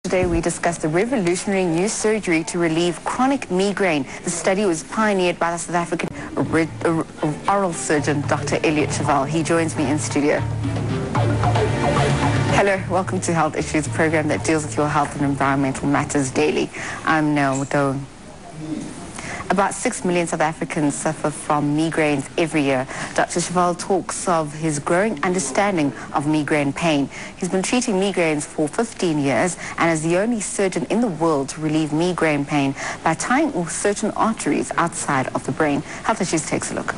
Today we discussed the revolutionary new surgery to relieve chronic migraine. The study was pioneered by the South African oral surgeon, Dr. Elliot Chevelle. He joins me in studio. Hello, welcome to Health Issues, a program that deals with your health and environmental matters daily. I'm Nell Doan. About 6 million South Africans suffer from migraines every year. Dr. Chevelle talks of his growing understanding of migraine pain. He's been treating migraines for 15 years and is the only surgeon in the world to relieve migraine pain by tying off certain arteries outside of the brain. Health Issues takes a look.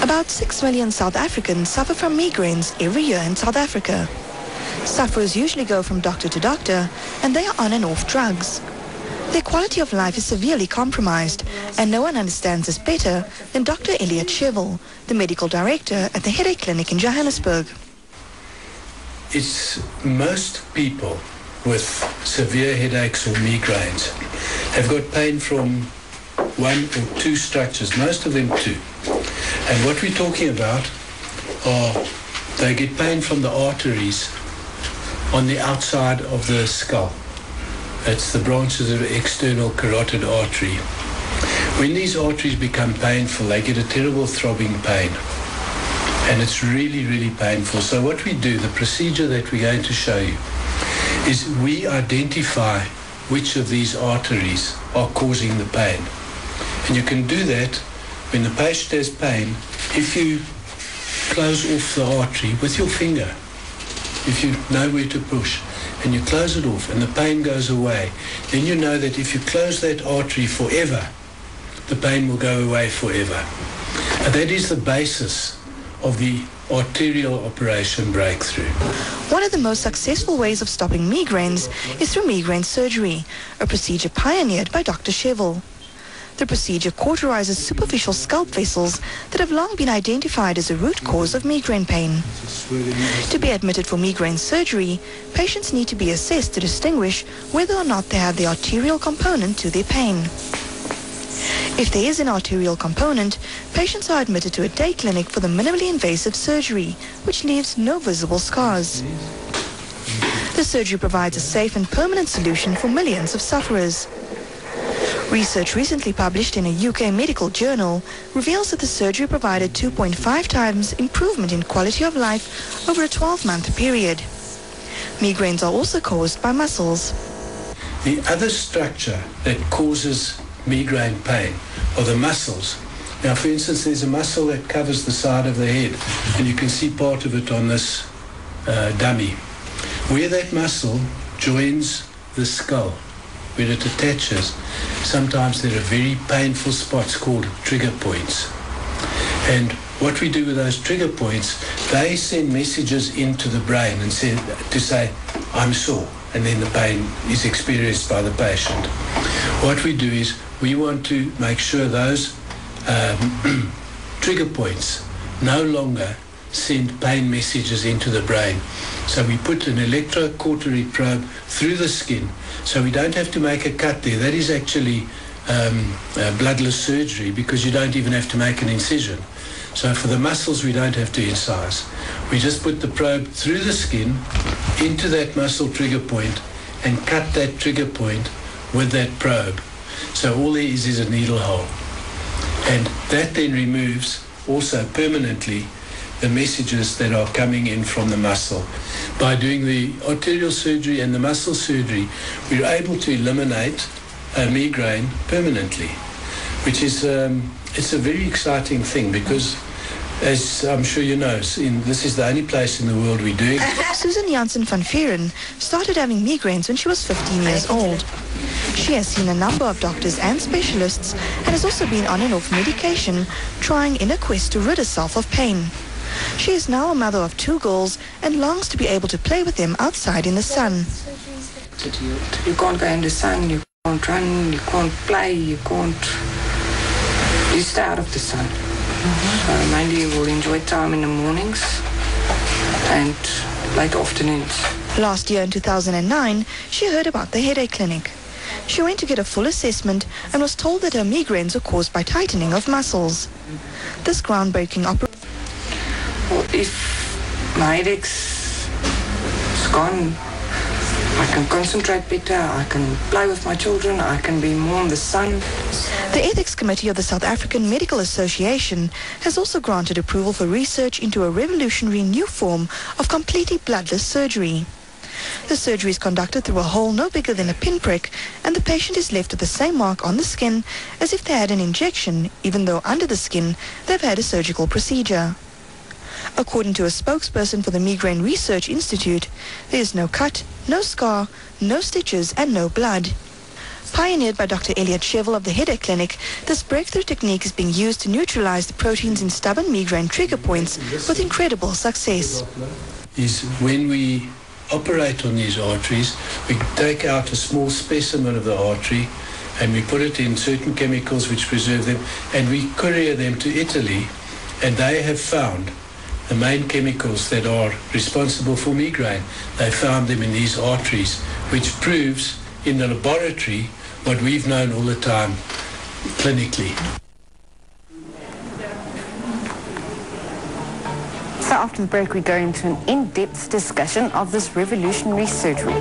About 6 million South Africans suffer from migraines every year in South Africa. Sufferers usually go from doctor to doctor, and they are on and off drugs. Their quality of life is severely compromised, and no one understands this better than Dr. Elliot Chevelle, the medical director at the Headache Clinic in Johannesburg. It's most people with severe headaches or migraines have got pain from one or two structures, most of them two. And what we're talking about are they get pain from the arteries on the outside of the skull. It's the branches of the external carotid artery. When these arteries become painful, they get a terrible throbbing pain. And it's really, really painful. So what we do, the procedure that we're going to show you, is we identify which of these arteries are causing the pain. And you can do that when the patient has pain if you close off the artery with your finger, if you know where to push. And you close it off and the pain goes away, then you know that if you close that artery forever, the pain will go away forever. And that is the basis of the arterial operation breakthrough. One of the most successful ways of stopping migraines is through migraine surgery, a procedure pioneered by Dr. Chevelle. The procedure cauterizes superficial scalp vessels that have long been identified as a root cause of migraine pain. To be admitted for migraine surgery, patients need to be assessed to distinguish whether or not they have the arterial component to their pain. If there is an arterial component, patients are admitted to a day clinic for the minimally invasive surgery, which leaves no visible scars. The surgery provides a safe and permanent solution for millions of sufferers. Research recently published in a UK medical journal reveals that the surgery provided 2.5 times improvement in quality of life over a 12-month period. Migraines are also caused by muscles. The other structure that causes migraine pain are the muscles. Now, for instance, there's a muscle that covers the side of the head, and you can see part of it on this dummy. Where that muscle joins the skull, where it attaches, sometimes there are very painful spots called trigger points. And what we do with those trigger points, they send messages into the brain and say, I'm sore, and then the pain is experienced by the patient. What we do is we want to make sure those trigger points no longer send pain messages into the brain. So we put an electrocautery probe through the skin, so we don't have to make a cut there. That is actually bloodless surgery because you don't even have to make an incision. So for the muscles, we don't have to incise. We just put the probe through the skin into that muscle trigger point and cut that trigger point with that probe. So all there is a needle hole. And that then removes also permanently the messages that are coming in from the muscle. By doing the arterial surgery and the muscle surgery, we're able to eliminate a migraine permanently, which is it's a very exciting thing because, as I'm sure you know, this is the only place in the world we're doing. Susan Janssen van Vieren started having migraines when she was 15 years old. She has seen a number of doctors and specialists and has also been on and off medication, trying in a quest to rid herself of pain. She is now a mother of 2 girls and longs to be able to play with them outside in the sun. You can't go in the sun, you can't run, you can't play, you stay out of the sun. So mainly you will enjoy time in the mornings and late afternoons. Last year in 2009, she heard about the Headache Clinic. She went to get a full assessment and was told that her migraines were caused by tightening of muscles. This groundbreaking operation... Well, if my headache's gone, can concentrate better, I can play with my children, I can be more in the sun. The Ethics Committee of the South African Medical Association has also granted approval for research into a revolutionary new form of completely bloodless surgery. The surgery is conducted through a hole no bigger than a pinprick, and the patient is left with the same mark on the skin as if they had an injection, even though under the skin they've had a surgical procedure. According to a spokesperson for the Migraine Research Institute, there is no cut, no scar, no stitches and no blood. Pioneered by Dr. Elliot Shevel of the Headache Clinic, this breakthrough technique is being used to neutralize the proteins in stubborn migraine trigger points with incredible success. Is when we operate on these arteries, we take out a small specimen of the artery and we put it in certain chemicals which preserve them, and we courier them to Italy, and they have found the main chemicals that are responsible for migraine. They found them in these arteries, which proves in the laboratory what we've known all the time clinically. So after the break, we go into an in-depth discussion of this revolutionary surgery.